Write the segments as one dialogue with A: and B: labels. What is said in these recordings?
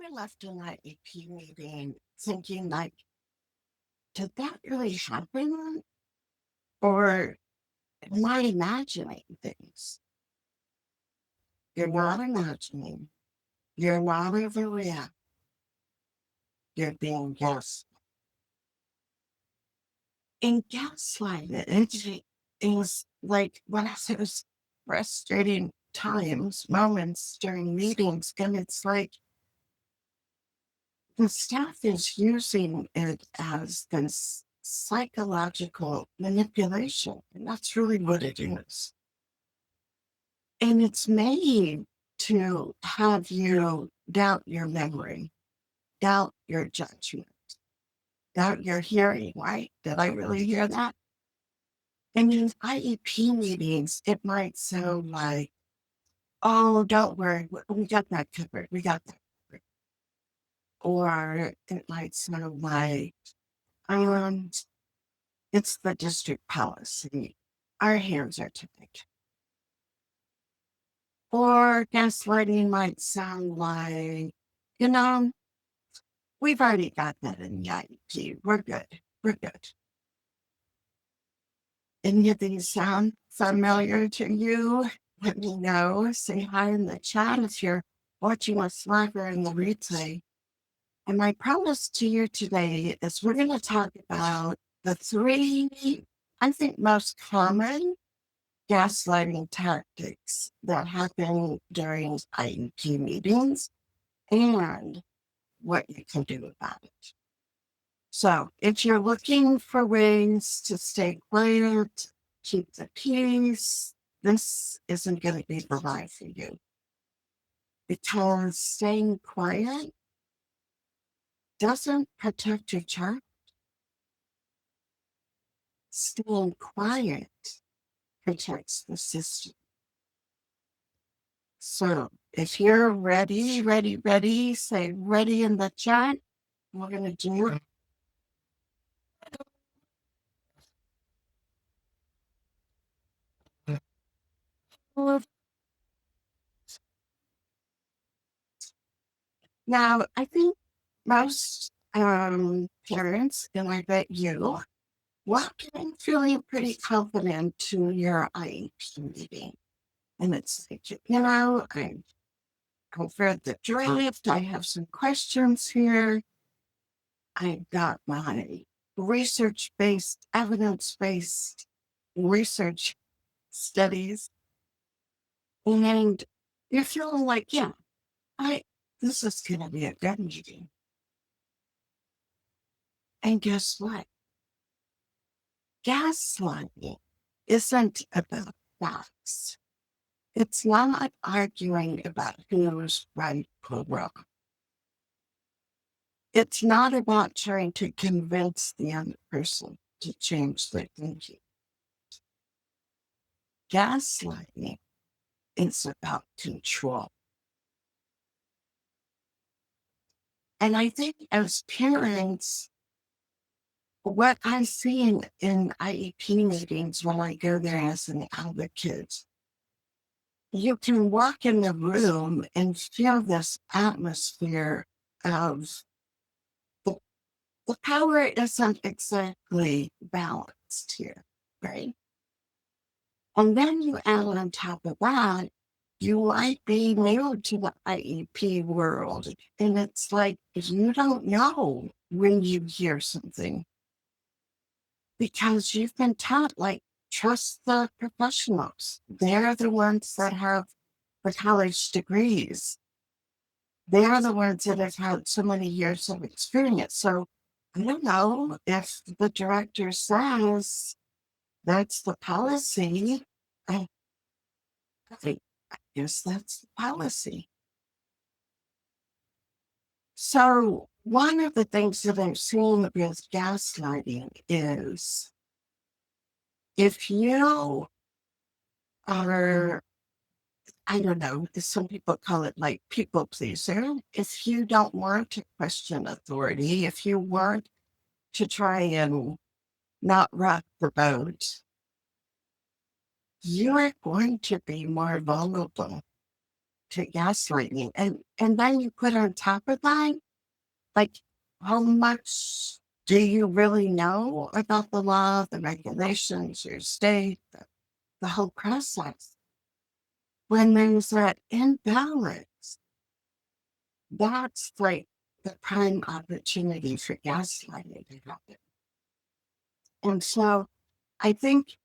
A: I left an IEP meeting thinking, like, did that really happen? Or am I imagining things? You're not imagining. You're not overreacting. You're being gaslit. And gaslighted is like one of those frustrating moments during meetings. And it's like the staff is using it as this psychological manipulation. And that's really what it is. And it's made to have you doubt your memory, doubt your judgment, doubt your hearing, right? Did I really hear that? And in IEP meetings, it might sound like, oh, don't worry, we got that covered. We got that covered. Or it might sound like, um, it's the district policy. Our hands are tied. Or gaslighting might sound like, you know, we've already got that in the IEP. We're good. We're good. Any of these sound familiar to you? Let me know. Say hi in the chat if you're watching us live or in the replay. And my promise to you today is we're going to talk about the three, I think, most common gaslighting tactics that happen during IEP meetings and what you can do about it. So if you're looking for ways to stay quiet, keep the peace, this isn't going to be the right for you. Because staying quiet doesn't protect your child. Staying quiet protects the system. So if you're ready, say ready in the chat. We're going to do it. Now, I think most parents, and I bet you, walk in feeling pretty confident to your IEP meeting. And it's like, I've read the draft. I have some questions here. I've got my research-based, evidence-based research studies. And you're feeling like, yeah, this is going to be a good meeting. And guess what? Gaslighting isn't about facts. It's not arguing about who's right or wrong. It's not about trying to convince the other person to change their thinking. Gaslighting is about control. And I think as parents, what I see in IEP meetings when I go there as an advocate, you can walk in the room and feel this atmosphere of the power isn't exactly balanced here, right? And then you add on top of that, you might be new to the IEP world. And it's like, you don't know when you hear something because you've been taught, like, trust the professionals. They're the ones that have the college degrees. They're the ones that have had so many years of experience. So I don't know if the director says that's the policy. I, I guess that's the policy. So one of the things that I've seen with gaslighting is if you are, I don't know, some people call it like people pleaser. If you don't want to question authority, if you want to try and not rock the boat, you are going to be more vulnerable. to gaslighting. And then you put on top of that, like, how much do you really know about the law, the regulations, your state, the whole process? When there's that imbalance, that's like the prime opportunity for gaslighting to happen. And so I think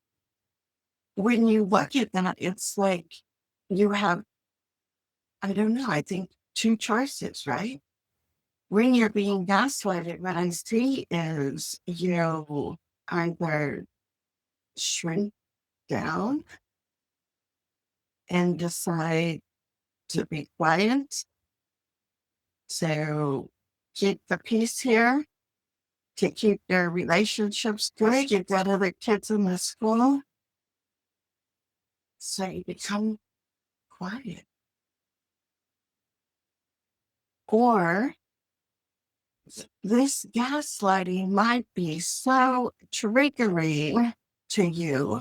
A: when you look at that, it's like you have, I don't know, I think two choices, right? When you're being gaslighted, what I see is you either shrink down and decide to be quiet. So keep the peace here, to keep their relationships good. You've got other kids in the school. So you become quiet. Or this gaslighting might be so triggering to you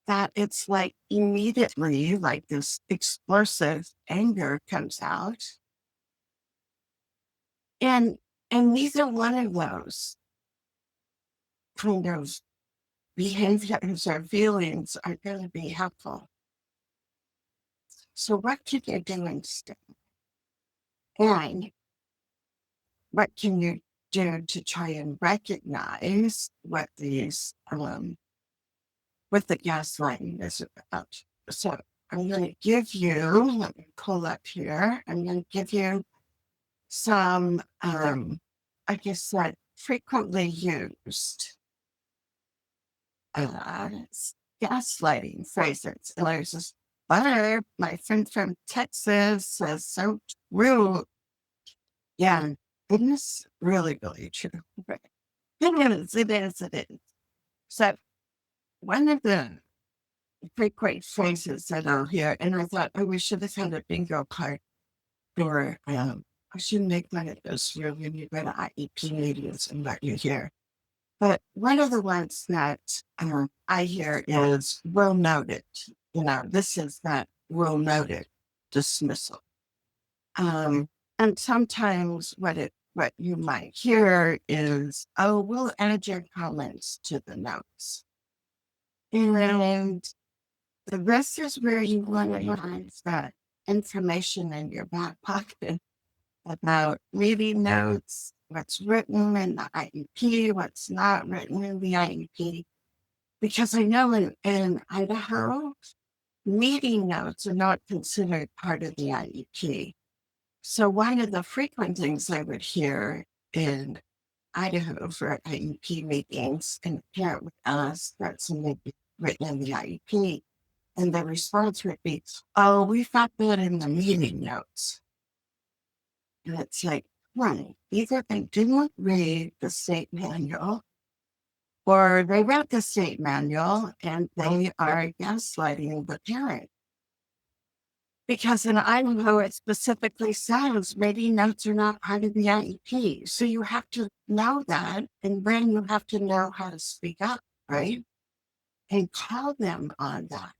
A: that it's like immediately, like this explosive anger comes out. And neither one of those kind of behaviors or feelings are going to be helpful. So what can you do instead? And what can you do to try and recognize what these what the gaslighting is about? So I'm going to give you, let me pull up here, I'm going to give you some, I guess, that frequently used uh, gaslighting phrases. And there's this butter, my friend from Texas says, so true. Yeah, isn't this really, really true? Right. It is, it is, it is. So one of the frequent phrases that I'll hear, and I thought, oh, we should have had a bingo card for, I should make one of those here when you go to IEP meetings and let you hear. But one of the ones that I hear is well noted. You know, this is that well noted dismissal. And sometimes what you might hear is, oh, we'll add your comments to the notes. And the rest is where you want to find that information in your back pocket about reading notes, what's written in the IEP, what's not written in the IEP. Because I know in Idaho, meeting notes are not considered part of the IEP. So one of the frequent things I would hear in Idaho for IEP meetings, and a parent would ask that something be written in the IEP, and the response would be, oh, we've got that in the meeting notes. And it's like, right, either they didn't read the state manual, or they read the state manual and they are gaslighting the parent. Because in Idaho, it specifically says reading notes are not part of the IEP. So you have to know that, and then you have to know how to speak up, right? And call them on that.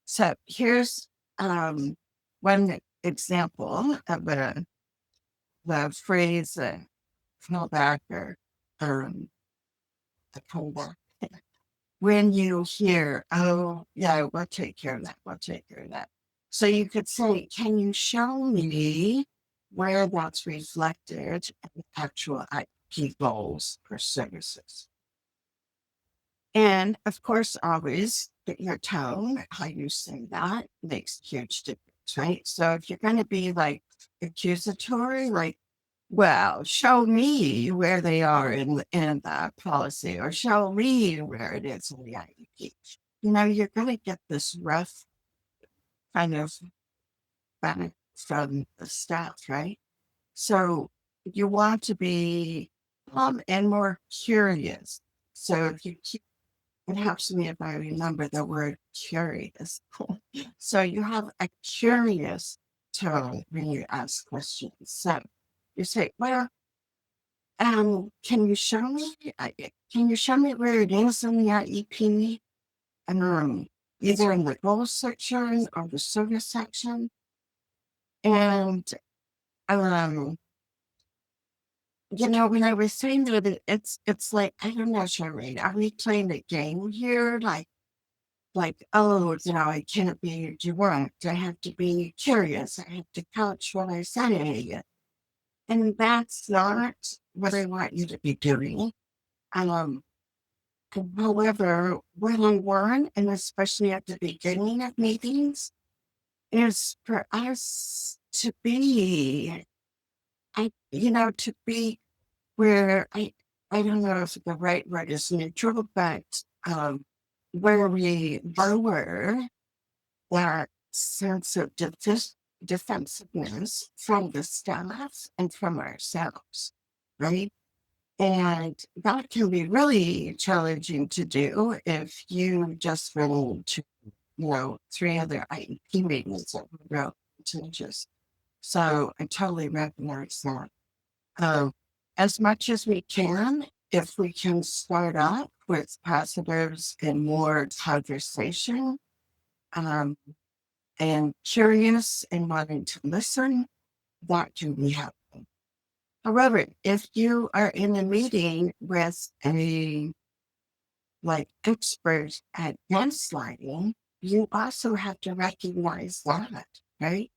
A: So here's one example of the phrase "fall back" or the comeback. When you hear, oh, yeah, we'll take care of that, we'll take care of that. So you could say, can you show me where that's reflected in actual IP goals or services? And of course, always your tone, how you say that makes a huge difference, right? So if you're going to be like accusatory, like, well, show me where they are in the policy, or show me where it is in the IEP. You know, you're going to get this rough kind of back from the staff, right? So you want to be and more curious. So if you keep, it helps me if I remember the word curious. So you have a curious tone when you ask questions. So you say, well, can you show me? Can you show me where it is in the IEP? either in the goals section or the service section. And, um, when I was saying that it's like, I don't know, Charmaine, are we playing a game here? Oh, I can't be direct. I have to be curious. I have to couch what I say. And that's not what I want you to be doing. Um, However, what I want, and especially at the beginning of meetings, is for us to be, to be where I don't know if the right word is neutral, but where we lower that sense of defensiveness from the staff and from ourselves, right? And that can be really challenging to do if you just run into, three other IEP meetings that we wrote to just. So I totally recognize that. Um, as much as we can, if we can start off with positives and more conversation, um, and curious and wanting to listen, that can be helpful. However, if you are in a meeting with a expert at gaslighting, you also have to recognize that, right?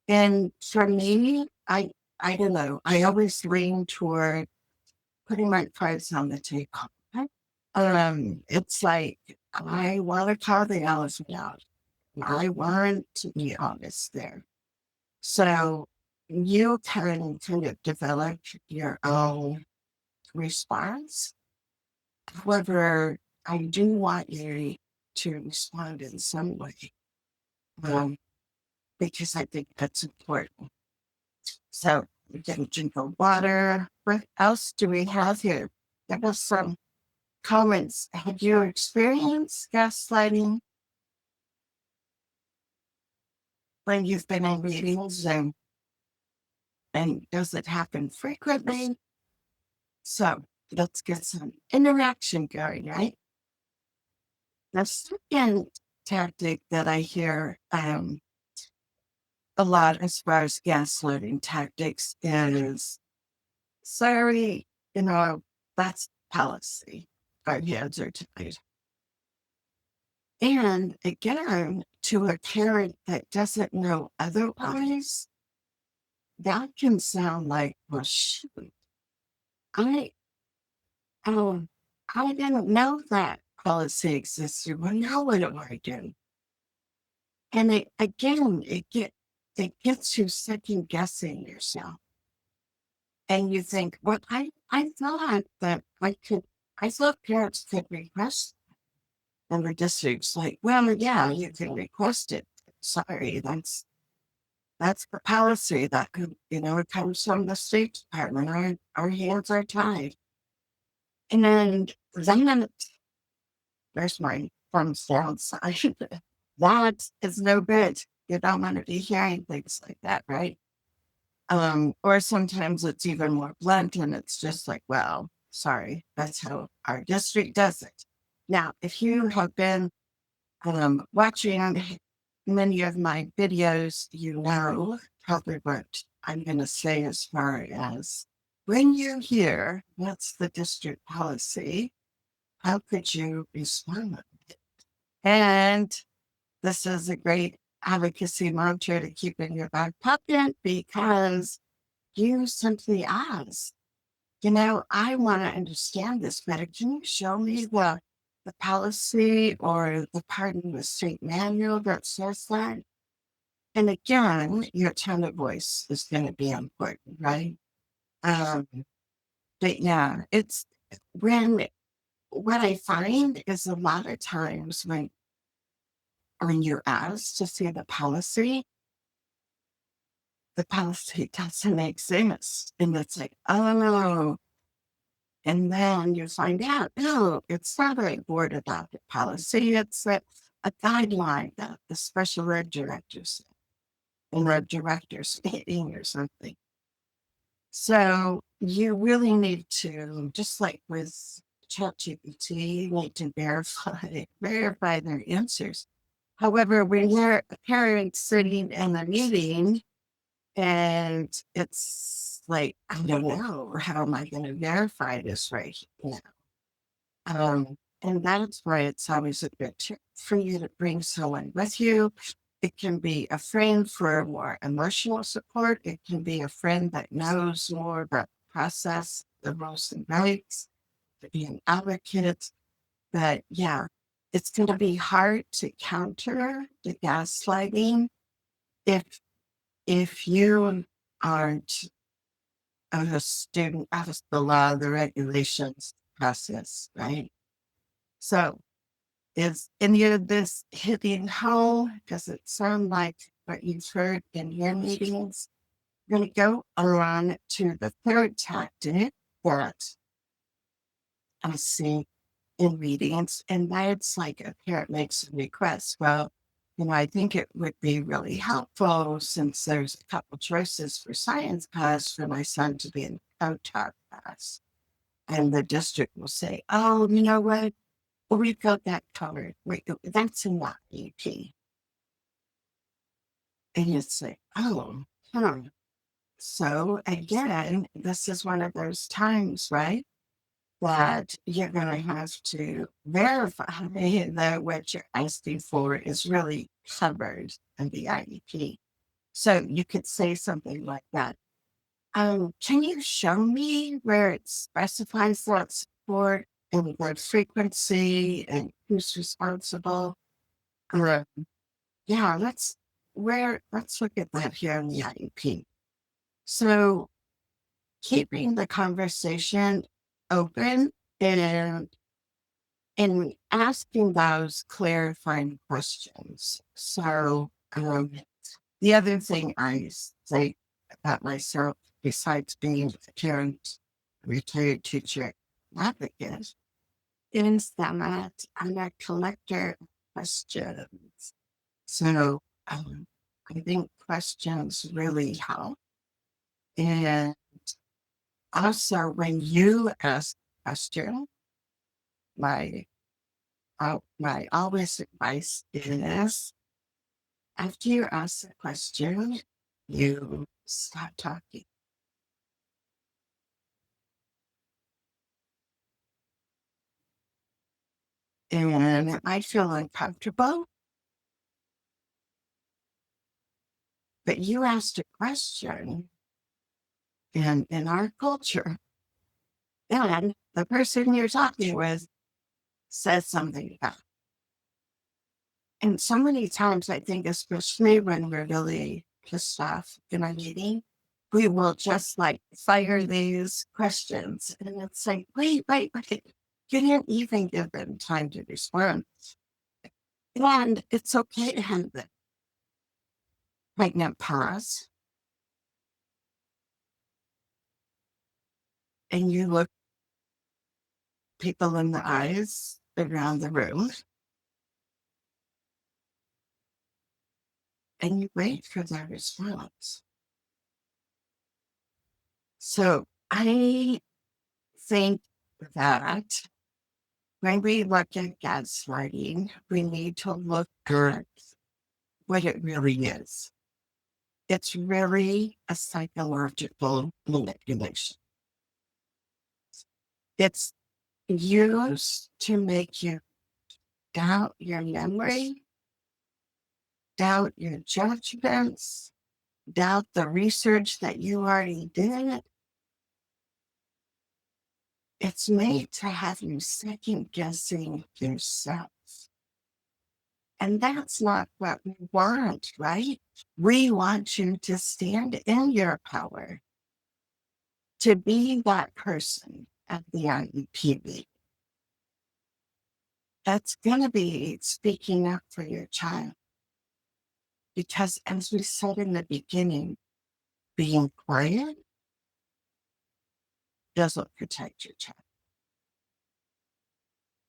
A: And for me, I don't know, I always lean toward putting my cards on the table. It's like I want to call the elephant out. I want to be honest there. So you can kind of develop your own response. However, I do want you to respond in some way, um, because I think that's important. So we can drink of water. What else do we have here? Give us some comments. Have you experienced gaslighting when you've been in meetings, and does it happen frequently? So let's get some interaction going, right? The second tactic that I hear a lot as far as gaslighting tactics is, sorry, that's policy. Our hands are tied. And again, to a parent that doesn't know otherwise, that can sound like, well, shoot, I, um, I didn't know that policy existed. Well, now what do I do? And it gets you second guessing yourself. And you think, well, I thought that I thought parents could request. And the district's like, well, yeah, you can request it. Sorry, that's the policy that could, it comes from the State Department. Our hands are tied. And then there's my thumbs down side. That is no good. You don't want to be hearing things like that, right? Or sometimes it's even more blunt and it's just like, well, sorry, that's how our district does it. Now, if you have been watching many of my videos, you know probably what I'm going to say as far as when you hear what's the district policy, how could you respond? And this is a great advocacy mantra to keep in your back pocket because you simply ask, I want to understand this better. Can you show me the policy or the part in the state manual that says that? And again, your tone of voice is going to be important, right? Um, but yeah, it's when what I find is a lot of times when you're asked to see the policy doesn't exist. And it's like, oh no. And then you find out, no, it's not a board adopted policy. It's a guideline that the special ed directors in the director's meeting or something. So you really need to, just like with ChatGPT, you need to verify their answers. However, when you're a parent sitting in a meeting and it's like, I don't know, how am I going to verify this right now? And that's why it's always a good tip for you to bring someone with you. It can be a friend for more emotional support. It can be a friend that knows more about the process, the rules and rights, to be an advocate. But yeah, it's going to be hard to counter the gaslighting if you aren't a student of the law, the regulations process, right? So is any of this hitting home? Does it sound like what you've heard in your meetings? I'm going to go on to the third tactic that I see in meetings, and that's like a parent makes a request. Well, I think it would be really helpful since there's a couple choices for science class for my son to be in co-taught class. And the district will say, oh, you know what? Well, we've got that covered. That's in that EP. And you say, oh, huh. So again, this is one of those times, right? That you're going to have to verify that what you're asking for is really covered in the IEP. So you could say something like that. Can you show me where it specifies that support and what frequency and who's responsible? Or, yeah, let's look at that here in the IEP. So keeping the conversation open and asking those clarifying questions. So the other thing I say about myself, besides being a parent, retired teacher, advocate, is that I'm a collector of questions. So I think questions really help. And also, when you ask a question, my my always advice is after you ask a question, you stop talking. And it might feel uncomfortable, but you asked a question in our culture, and the person you're talking with says something back. And so many times, I think, especially when we're really pissed off in a meeting, we will just like fire these questions. And it's like, wait. You didn't even give them time to respond. And it's okay to have the pregnant pause. And you look people in the eyes around the room and you wait for their response. So I think that when we look at gaslighting, we need to look at what it really is. It's really a psychological manipulation. It's used to make you doubt your memory, doubt your judgments, doubt the research that you already did. It's made to have you second guessing yourself. And that's not what we want, right? We want you to stand in your power, to be that person at the IEP. That's going to be speaking up for your child. Because as we said in the beginning, being quiet doesn't protect your child.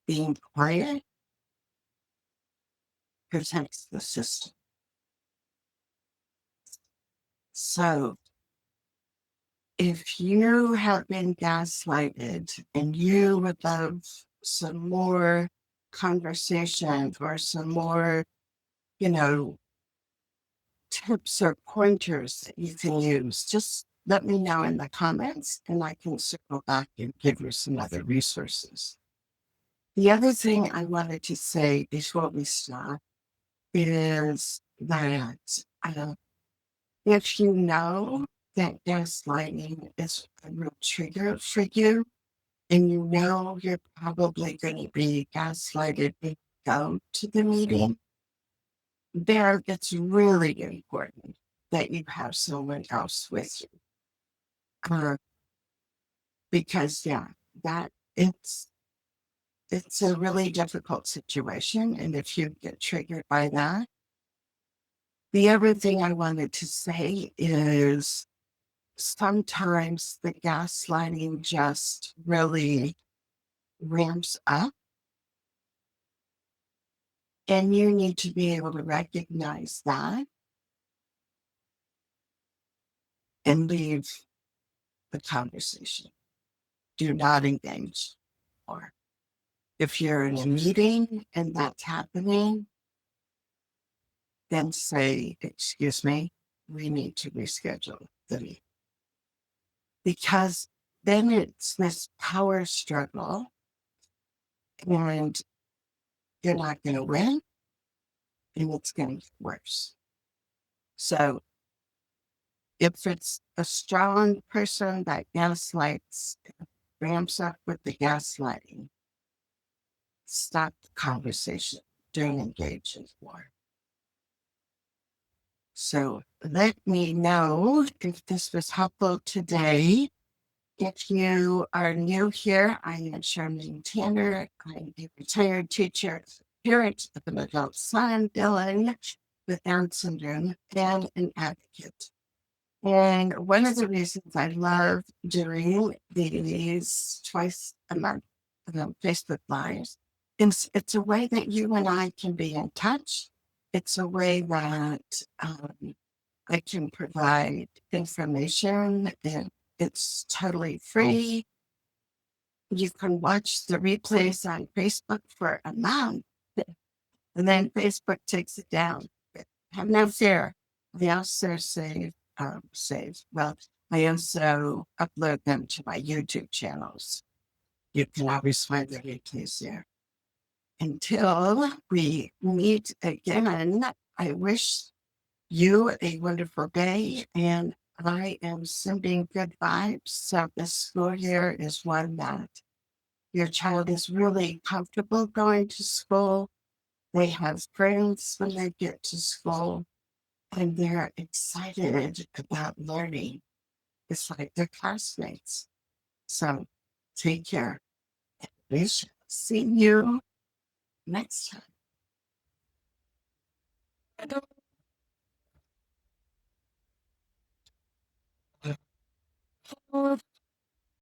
A: Being quiet protects the system. So if you have been gaslighted and you would love some more conversation or some more you know, tips or pointers that you can use, just let me know in the comments and I can circle back and give you some other resources. The other thing I wanted to say before we start is that if you know that gaslighting is a real trigger for you, and you know you're probably going to be gaslighted when you go to the meeting, there it's really important that you have someone else with you. Uh, because yeah, that it's a really difficult situation. And if you get triggered by that, the other thing I wanted to say is sometimes the gaslighting just really ramps up, and you need to be able to recognize that and leave the conversation. Do not engage. Or if you're in a meeting and that's happening, then say, excuse me, we need to reschedule the meeting. Because then it's this power struggle and you're not going to win and it's going to get worse. So if it's a strong person that gaslights, ramps up with the gaslighting, stop the conversation. Don't engage in war. So let me know if this was helpful today. If you are new here, I am Sherman Tanner. I'm a retired teacher, parent of an adult son, Dylan, with Down syndrome, and an advocate. And one of the reasons I love doing these twice a month Facebook Lives is it's a way that you and I can be in touch. It's a way that I can provide information, and it's totally free. You can watch the replays on Facebook for a month, and then Facebook takes it down. But have no fear. I also I also upload them to my YouTube channels. You can always find the replays there. Until we meet again, I wish you a wonderful day, and I am sending good vibes. So this school year is one that your child is really comfortable going to school. They have friends when they get to school, and they're excited about learning. It's like their classmates. So take care. We shall see you next time.